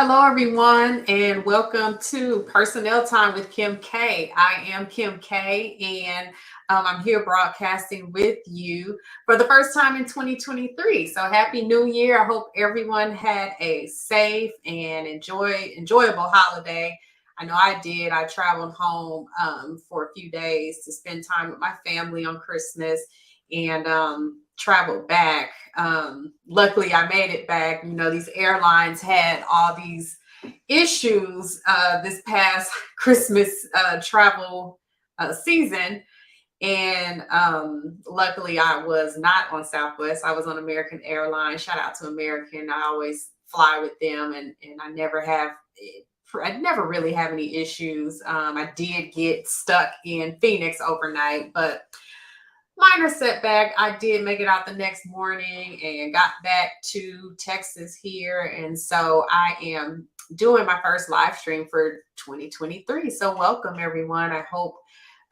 Hello, everyone, and welcome to Personnel Time with Kim K. I am Kim K, and I'm here broadcasting with you for the first time in 2023. So, Happy New Year! I hope everyone had a safe and enjoyable holiday. I know I did. I traveled home for a few days to spend time with my family on Christmas, and traveled back. Luckily, I made it back. You know, these airlines had all these issues this past Christmas travel season. And luckily, I was not on Southwest. I was on American Airlines. Shout out to American. I always fly with them, and I never really have any issues. I did get stuck in Phoenix overnight, but minor setback. I did make it out the next morning and got back to Texas here. And so I am doing my first live stream for 2023. So welcome, everyone. I hope,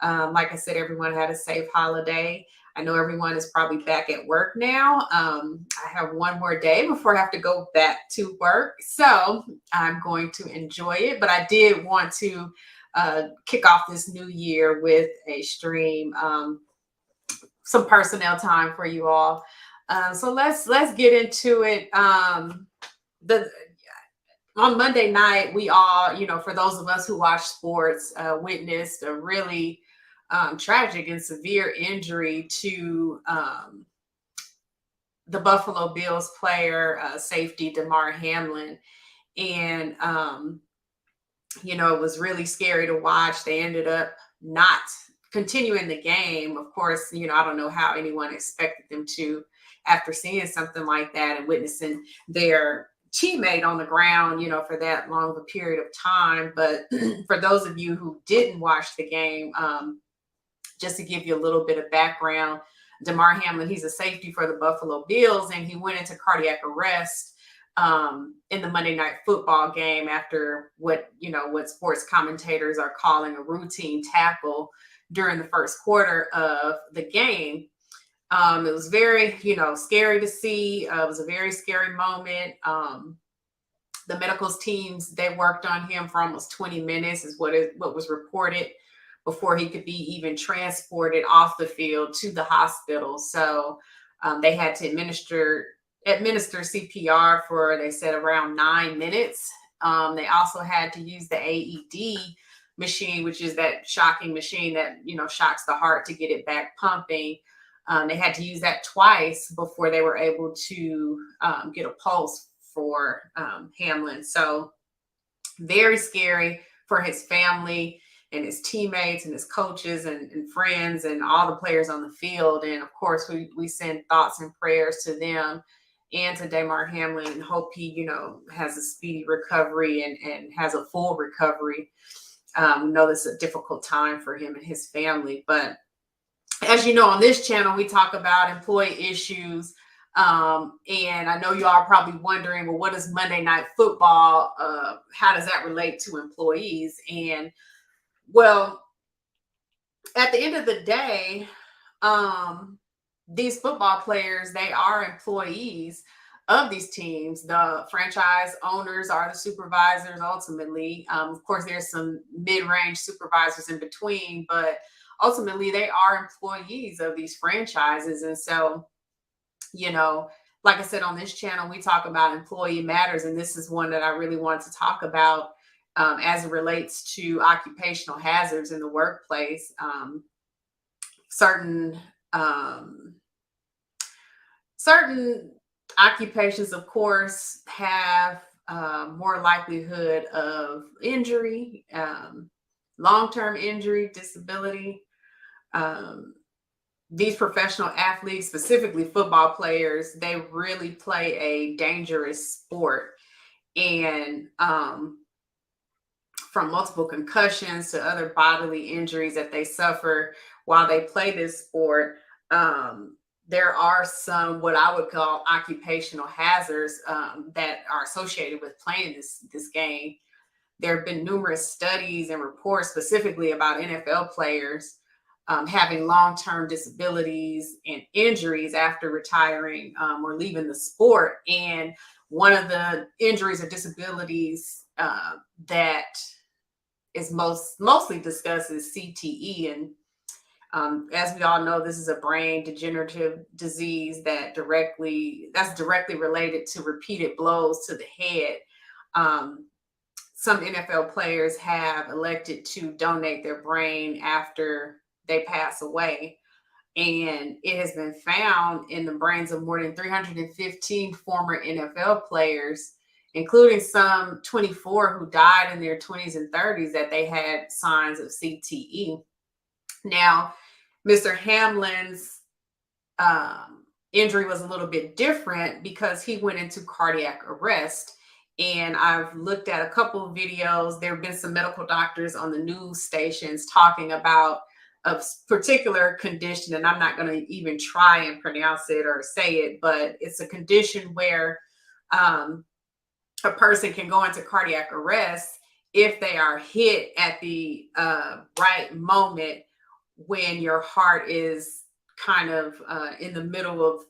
like I said, everyone had a safe holiday. I know everyone is probably back at work now. I have one more day before I have to go back to work. So I'm going to enjoy it. But I did want to kick off this new year with a stream. Some personnel time for you all. So let's get into it. The On Monday night, we all, for those of us who watch sports, witnessed a really tragic and severe injury to the Buffalo Bills player, safety Damar Hamlin, and it was really scary to watch. They ended up not continuing the game. Of course, I don't know how anyone expected them to after seeing something like that and witnessing their teammate on the ground, for that long of a period of time. But for those of you who didn't watch the game, just to give you a little bit of background, Damar Hamlin, he's a safety for the Buffalo Bills, and he went into cardiac arrest in the Monday Night Football game after what sports commentators are calling a routine tackle during the first quarter of the game. It was very, scary to see. It was a very scary moment. The medical teams, they worked on him for almost 20 minutes is what was reported before he could be even transported off the field to the hospital. So they had to administer CPR for, they said, around 9 minutes. They also had to use the AED machine, which is that shocking machine that, shocks the heart to get it back pumping. They had to use that twice before they were able to get a pulse for Hamlin. So very scary for his family and his teammates and his coaches and friends and all the players on the field. And of course, we send thoughts and prayers to them and to Damar Hamlin, and hope he, has a speedy recovery and has a full recovery. We know this is a difficult time for him and his family, but as you know, on this channel, we talk about employee issues. And I know you all are probably wondering, well, what is Monday Night Football? How does that relate to employees? And well, at the end of the day, these football players, they are employees of these teams. The franchise owners are the supervisors ultimately. Of course, there's some mid-range supervisors in between, but ultimately they are employees of these franchises. And so, like I said, on this channel, we talk about employee matters. And this is one that I really want to talk about as it relates to occupational hazards in the workplace. Certain occupations, of course, have more likelihood of injury, long-term injury, disability. These professional athletes, specifically football players, they really play a dangerous sport. And from multiple concussions to other bodily injuries that they suffer while they play this sport, there are some what I would call occupational hazards that are associated with playing this game. There have been numerous studies and reports specifically about NFL players having long-term disabilities and injuries after retiring or leaving the sport. And one of the injuries or disabilities that is mostly discussed is CTE. And as we all know, this is a brain degenerative disease that's directly related to repeated blows to the head. Some NFL players have elected to donate their brain after they pass away. And it has been found in the brains of more than 315 former NFL players, including some 24 who died in their 20s and 30s, that they had signs of CTE. Now, Mr. Hamlin's injury was a little bit different because he went into cardiac arrest. And I've looked at a couple of videos. There have been some medical doctors on the news stations talking about a particular condition, and I'm not going to even try and pronounce it or say it, but it's a condition where a person can go into cardiac arrest if they are hit at the right moment when your heart is kind of in the middle of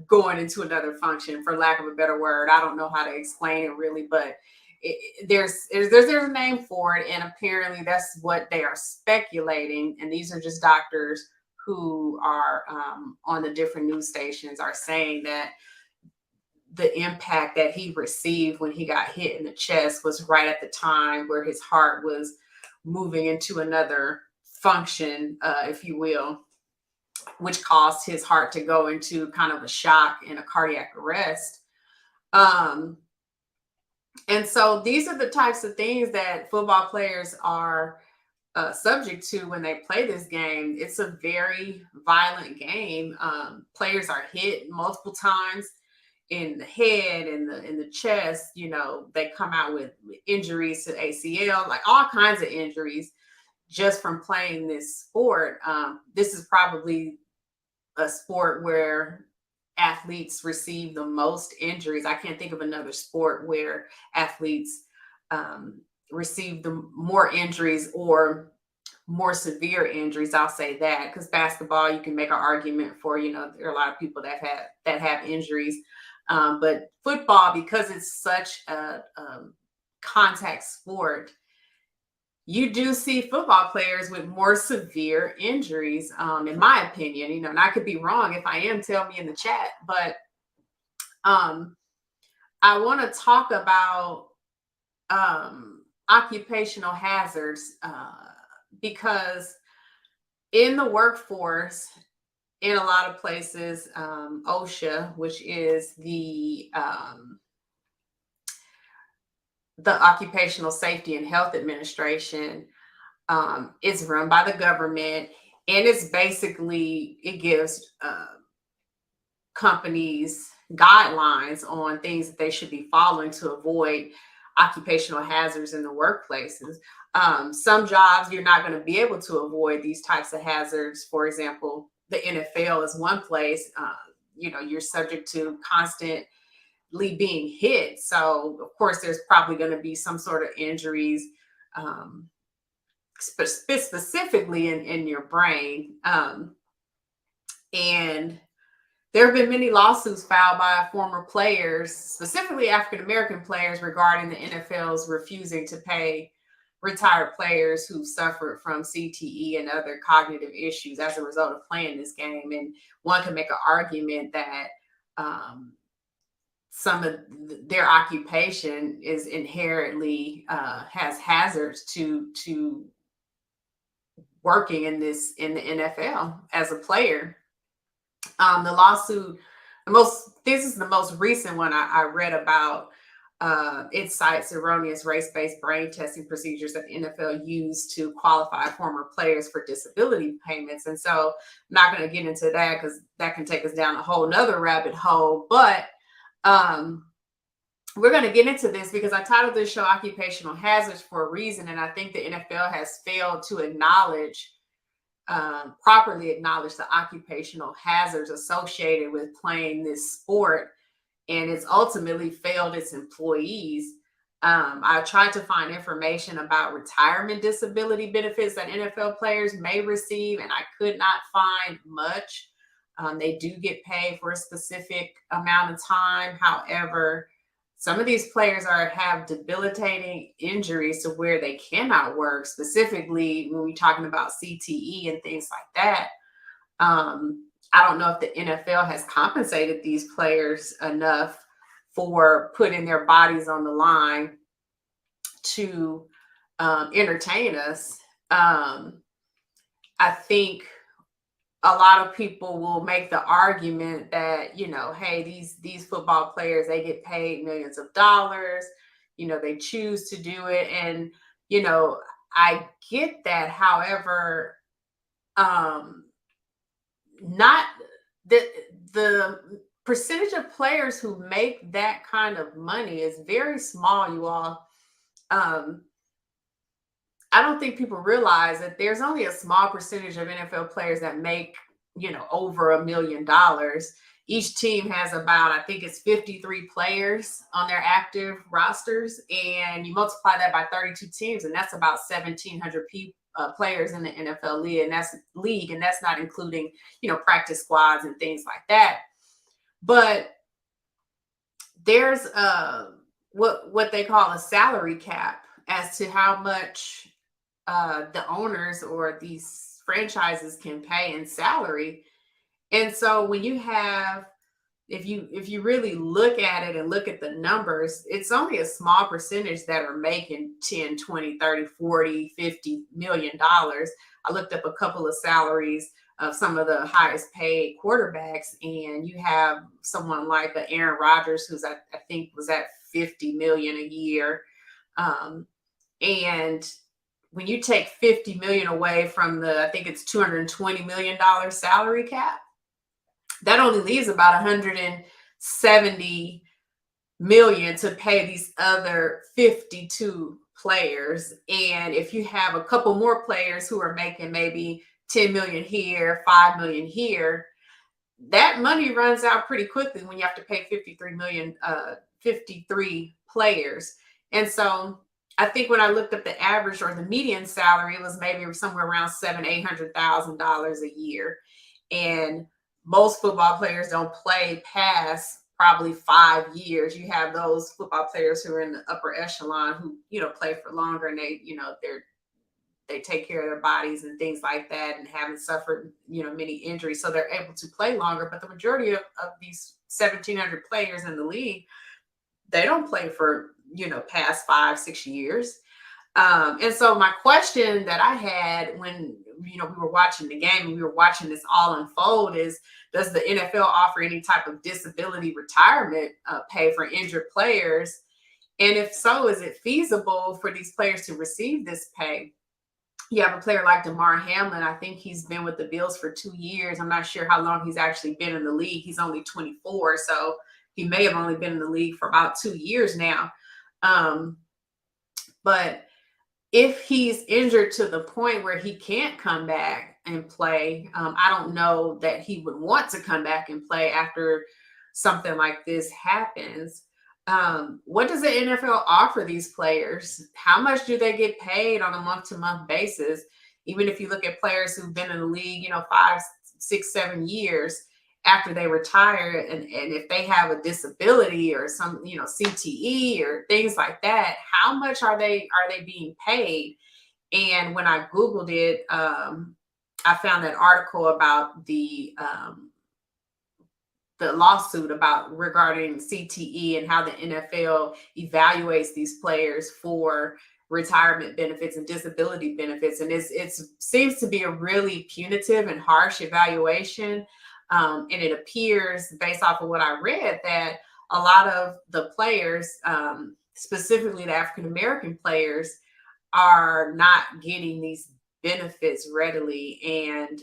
going into another function, for lack of a better word. I don't know how to explain it really, but there's a name for it, and apparently that's what they are speculating. And these are just doctors who are on the different news stations are saying that the impact that he received when he got hit in the chest was right at the time where his heart was moving into another function, if you will, which caused his heart to go into kind of a shock and a cardiac arrest. And so these are the types of things that football players are subject to when they play this game. It's a very violent game. Players are hit multiple times in the head, in the chest. You know, they come out with injuries to ACL, like all kinds of injuries just from playing this sport. This is probably a sport where athletes receive the most injuries. I can't think of another sport where athletes receive the more injuries or more severe injuries. I'll say that, because basketball, you can make an argument for, you know, there are a lot of people that have injuries. But football, because it's such a contact sport, you do see football players with more severe injuries, in my opinion. You know, and I could be wrong. If I am, tell me in the chat. But I want to talk about occupational hazards because in the workforce, in a lot of places, OSHA, which is the Occupational Safety and Health Administration, is run by the government, and it gives companies guidelines on things that they should be following to avoid occupational hazards in the workplaces. Some jobs you're not going to be able to avoid these types of hazards. For example, the NFL is one place. You know, you're subject to constantly being hit. So of course, there's probably going to be some sort of injuries, specifically in your brain. And there have been many lawsuits filed by former players, specifically African-American players, regarding the NFL's refusing to pay retired players who suffered from CTE and other cognitive issues as a result of playing this game. And one can make an argument that some of their occupation is inherently has hazards to working in the NFL as a player. The lawsuit, this is the most recent one I read about. It cites erroneous race-based brain testing procedures that the NFL used to qualify former players for disability payments. And so I'm not going to get into that because that can take us down a whole nother rabbit hole. But we're going to get into this because I titled this show Occupational Hazards for a reason. And I think the NFL has failed to properly acknowledge the occupational hazards associated with playing this sport. And it's ultimately failed its employees. I tried to find information about retirement disability benefits that NFL players may receive, and I could not find much. They do get paid for a specific amount of time. However, Some of these players have debilitating injuries to where they cannot work, specifically when we're talking about CTE and things like that. I don't know if the NFL has compensated these players enough for putting their bodies on the line to entertain us. I think a lot of people will make the argument that, hey, these football players, they get paid millions of dollars, they choose to do it. And, I get that. However, not the percentage of players who make that kind of money is very small, you all. I don't think people realize that there's only a small percentage of NFL players that make, over $1 million. Each team has about, I think it's 53 players on their active rosters, and you multiply that by 32 teams, and that's about 1,700 players in the NFL league, and that's not including, practice squads and things like that. But there's what they call a salary cap as to how much the owners or these franchises can pay in salary. And so when you have, if you really look at it and look at the numbers, it's only a small percentage that are making 10, 20, 30, 40, 50 million dollars. I looked up a couple of salaries of some of the highest paid quarterbacks, and you have someone like Aaron Rodgers, who's I think was at 50 million a year. And when you take 50 million away from I think it's $220 million salary cap, that only leaves about 170 million to pay these other 52 players. And if you have a couple more players who are making maybe 10 million here, 5 million here, that money runs out pretty quickly when you have to pay 53 players. And so I think when I looked up the average or the median salary, it was maybe somewhere around $700,000-800,000 a year. And most football players don't play past probably 5 years. You have those football players who are in the upper echelon who, play for longer, and they take care of their bodies and things like that, and haven't suffered, many injuries. So they're able to play longer. But the majority of these 1,700 players in the league, they don't play for, past 5-6 years. And so my question that I had when, we were watching the game and we were watching this all unfold is, does the NFL offer any type of disability retirement pay for injured players? And if so, is it feasible for these players to receive this pay? You have a player like Damar Hamlin. I think he's been with the Bills for 2 years. I'm not sure how long he's actually been in the league. He's only 24, so he may have only been in the league for about 2 years now. But if he's injured to the point where he can't come back and play, I don't know that he would want to come back and play after something like this happens. What does the NFL offer these players? How much do they get paid on a month-to-month basis? Even if you look at players who've been in the league, 5, 6, 7 years after they retire, and if they have a disability or some, CTE or things like that, how much are they being paid? And when I Googled it, I found that article about the lawsuit regarding CTE and how the NFL evaluates these players for retirement benefits and disability benefits. And it seems to be a really punitive and harsh evaluation. And it appears, based off of what I read, that a lot of the players, specifically the African-American players, are not getting these benefits readily. And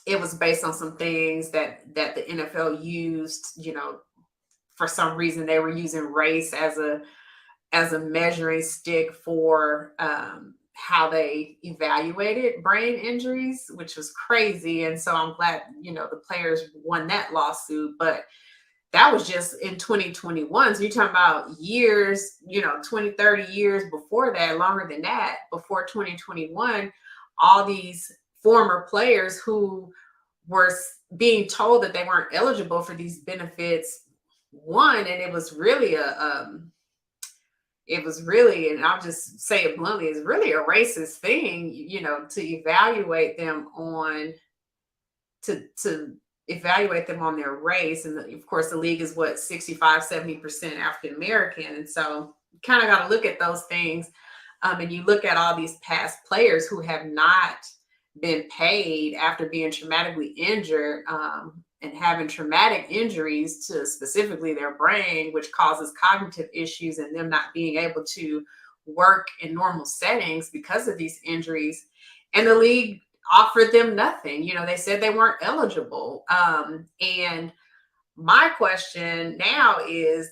it was based on some things that the NFL used, for some reason they were using race as a measuring stick for how they evaluated brain injuries, which was crazy. And so I'm glad, the players won that lawsuit, but that was just in 2021. So you're talking about years, 20, 30 years before that, longer than that, before 2021, all these former players who were being told that they weren't eligible for these benefits one, and it was really and I'll just say it bluntly, it's really a racist thing, to evaluate them on to evaluate them on their race. And of course, the league is what, 65-70% African American. And so you kind of got to look at those things. And you look at all these past players who have not been paid after being traumatically injured, and having traumatic injuries to specifically their brain, which causes cognitive issues and them not being able to work in normal settings because of these injuries. And the league offered them nothing. They said they weren't eligible. And my question now is,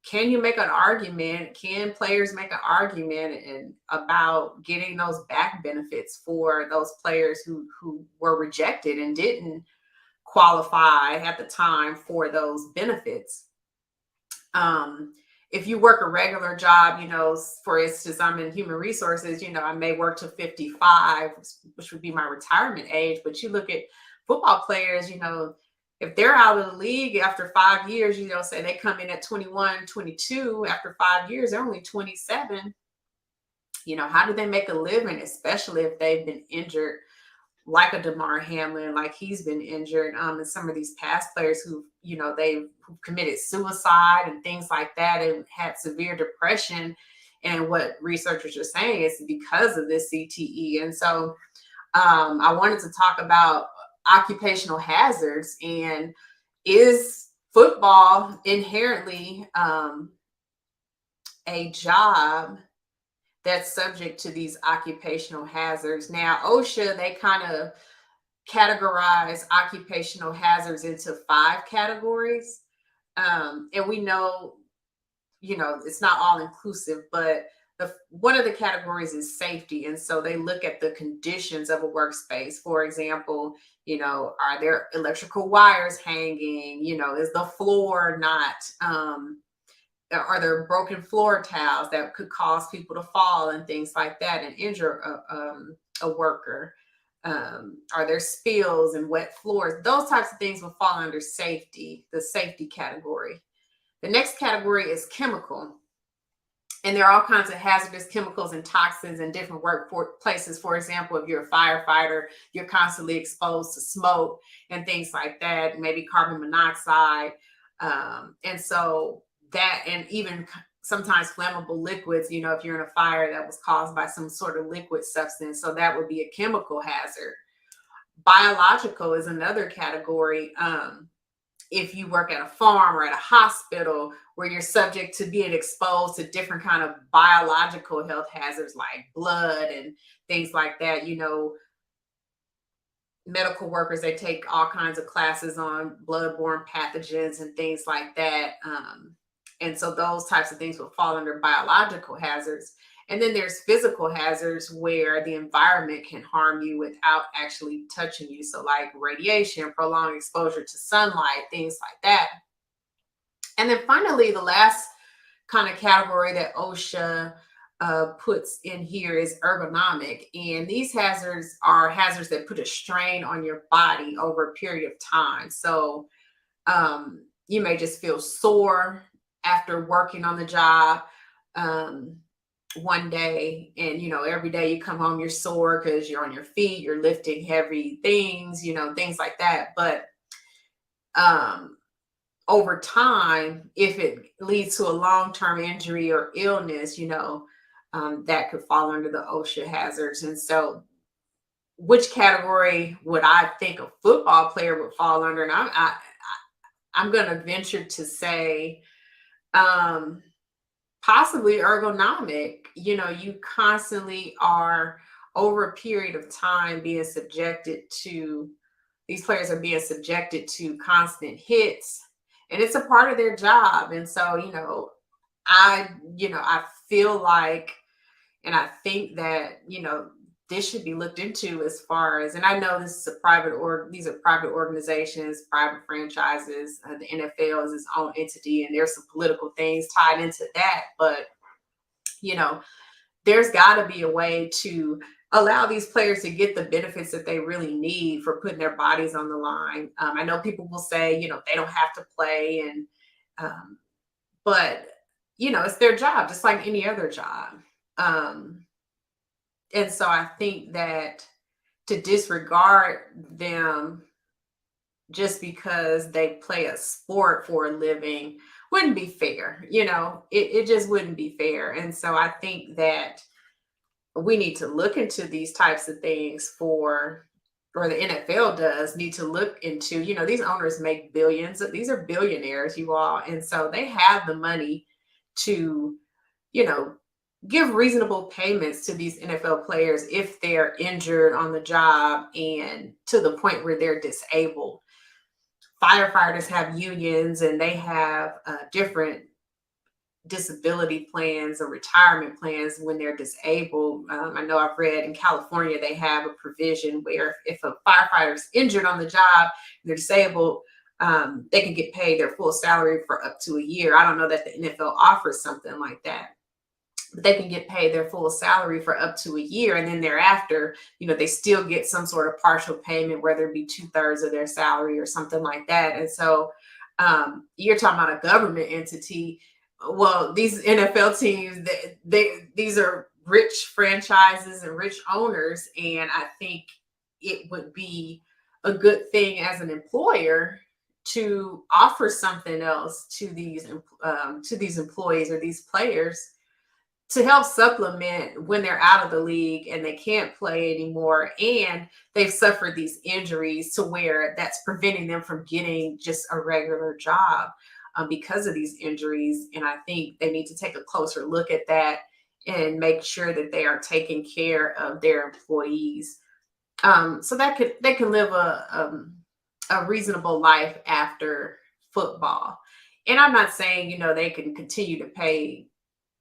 can you make an argument? Can players make an argument about getting those back benefits for those players who were rejected and didn't qualify at the time for those benefits? If you work a regular job, for instance, I'm in human resources, I may work to 55, which would be my retirement age. But you look at football players, if they're out of the league after 5 years, say they come in at 21, 22, after 5 years, they're only 27. How do they make a living, especially if they've been injured, like a Damar Hamlin, like he's been injured, and some of these past players who, they've committed suicide and things like that and had severe depression. And what researchers are saying is because of this CTE. And so I wanted to talk about occupational hazards, and is football inherently a job that's subject to these occupational hazards? Now, OSHA, they kind of categorize occupational hazards into 5 categories. And we know, it's not all inclusive, but one of the categories is safety. And so they look at the conditions of a workspace. For example, are there electrical wires hanging? Is the floor not, are there broken floor tiles that could cause people to fall and things like that and injure a worker? Are there spills and wet floors? Those types of things will fall under safety, the safety category. The next category is chemical. And there are all kinds of hazardous chemicals and toxins in different workplaces. For example, if you're a firefighter, you're constantly exposed to smoke and things like that, maybe carbon monoxide. And so that, and even sometimes flammable liquids, if you're in a fire that was caused by some sort of liquid substance. So that would be a chemical hazard. Biological is another category. If you work at a farm or at a hospital where you're subject to being exposed to different kind of biological health hazards like blood and things like that, medical workers, they take all kinds of classes on bloodborne pathogens and things like that. And so those types of things will fall under biological hazards. And then there's physical hazards where the environment can harm you without actually touching you. So like radiation, prolonged exposure to sunlight, things like that. And then finally, the last kind of category that OSHA puts in here is ergonomic. And these hazards are hazards that put a strain on your body over a period of time. So you may just feel sore after working on the job one day, and every day you come home you're sore because you're on your feet, you're lifting heavy things, things like that. But over time, if it leads to a long-term injury or illness, that could fall under the OSHA hazards. And so which category would I think a football player would fall under? And I'm going to venture to say possibly ergonomic. You constantly are, over a period of time, being subjected to, these players are being subjected to constant hits, and it's a part of their job. And so, I feel like, and I think that, this should be looked into as far as, and I know this is these are private organizations, private franchises. The NFL is its own entity, and there's some political things tied into that. But, there's got to be a way to allow these players to get the benefits that they really need for putting their bodies on the line. I know people will say, they don't have to play, and But it's their job, just like any other job. Um, and so I think that to disregard them just because they play a sport for a living wouldn't be fair. It just wouldn't be fair. And so I think that we need to look into these types of things or the NFL does need to look into, these owners make billions. These are billionaires, you all. And so they have the money to, you know, give reasonable payments to these NFL players if they're injured on the job and to the point where they're disabled. Firefighters have unions and they have different disability plans or retirement plans when they're disabled. I know I've read in California, they have a provision where if a firefighter is injured on the job, they're disabled, they can get paid their full salary for up to a year. I don't know that the NFL offers something like that, but they can get paid their full salary for up to a year. And then thereafter, they still get some sort of partial payment, whether it be 2/3 of their salary or something like that. And so you're talking about a government entity. Well, these NFL teams, these are rich franchises and rich owners. And I think it would be a good thing as an employer to offer something else to these employees or these players to help supplement when they're out of the league and they can't play anymore and they've suffered these injuries to where that's preventing them from getting just a regular job because of these injuries. And I think they need to take a closer look at that and make sure that they are taking care of their employees, so that they can live a reasonable life after football. And I'm not saying they can continue to pay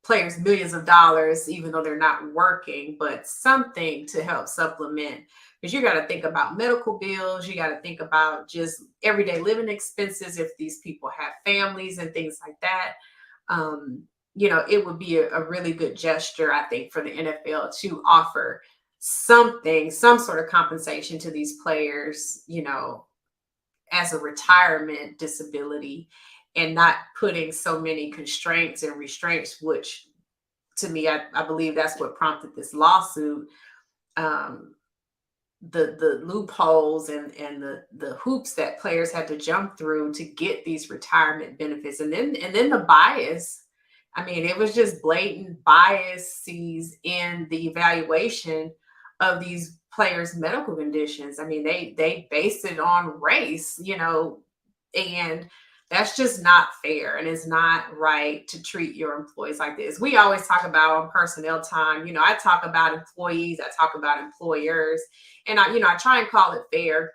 players millions of dollars even though they're not working, but something to help supplement, because you got to think about medical bills, you got to think about just everyday living expenses if these people have families and things like that. It would be a really good gesture, I think, for the NFL to offer some sort of compensation to these players, as a retirement disability, and not putting so many constraints and restraints, which to me, I believe that's what prompted this lawsuit. The loopholes and the hoops that players had to jump through to get these retirement benefits. And then the bias. I mean, it was just blatant biases in the evaluation of these players' medical conditions. I mean, they based it on race, and that's just not fair, and it's not right to treat your employees like this. We always talk about on personnel time, I talk about employees, I talk about employers, and I try and call it fair.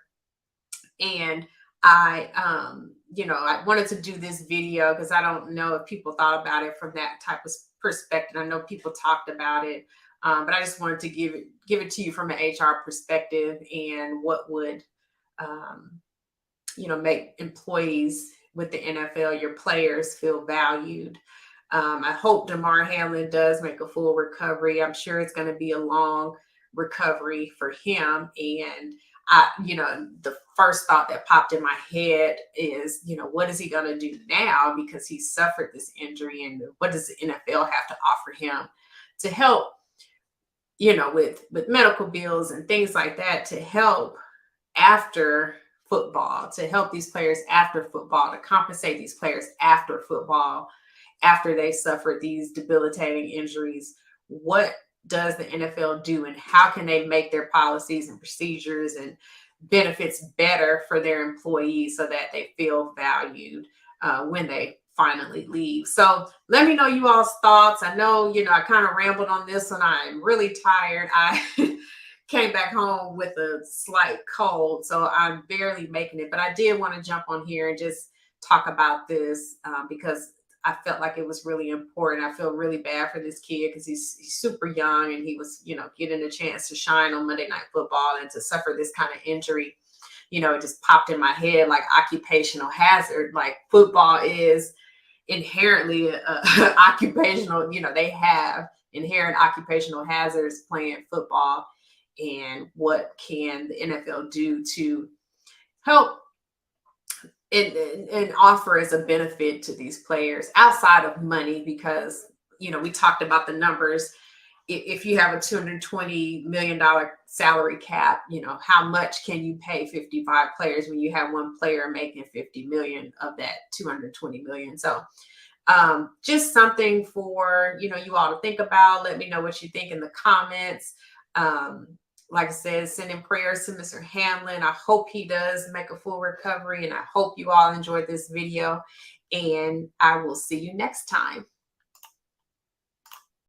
And I wanted to do this video because I don't know if people thought about it from that type of perspective. I know people talked about it, but I just wanted to give it to you from an HR perspective and what would, make employees with the NFL, your players, feel valued. I hope Damar Hamlin does make a full recovery. I'm sure it's going to be a long recovery for him. And the first thought that popped in my head is, what is he going to do now? Because he suffered this injury, and what does the NFL have to offer him to help, with medical bills and things like that, to help after football, to help these players after football, to compensate these players after football, after they suffered these debilitating injuries. What does the NFL do, and how can they make their policies and procedures and benefits better for their employees so that they feel valued when they finally leave? So let me know you all's thoughts. I know, I kind of rambled on this one. I'm really tired. I came back home with a slight cold, so I'm barely making it. But I did want to jump on here and just talk about this because I felt like it was really important. I feel really bad for this kid because he's super young, and he was, getting a chance to shine on Monday Night Football, and to suffer this kind of injury, it just popped in my head like occupational hazard. Like, football is inherently occupational, they have inherent occupational hazards playing football. And what can the NFL do to help and offer as a benefit to these players outside of money, because we talked about the numbers. If you have a $220 million salary cap, how much can you pay 55 players when you have one player making 50 million of that 220 million? So just something for you all to think about. Let me know what you think in the comments. Like I said, sending prayers to Mr. Hamlin. I hope he does make a full recovery, and I hope you all enjoyed this video, and I will see you next time.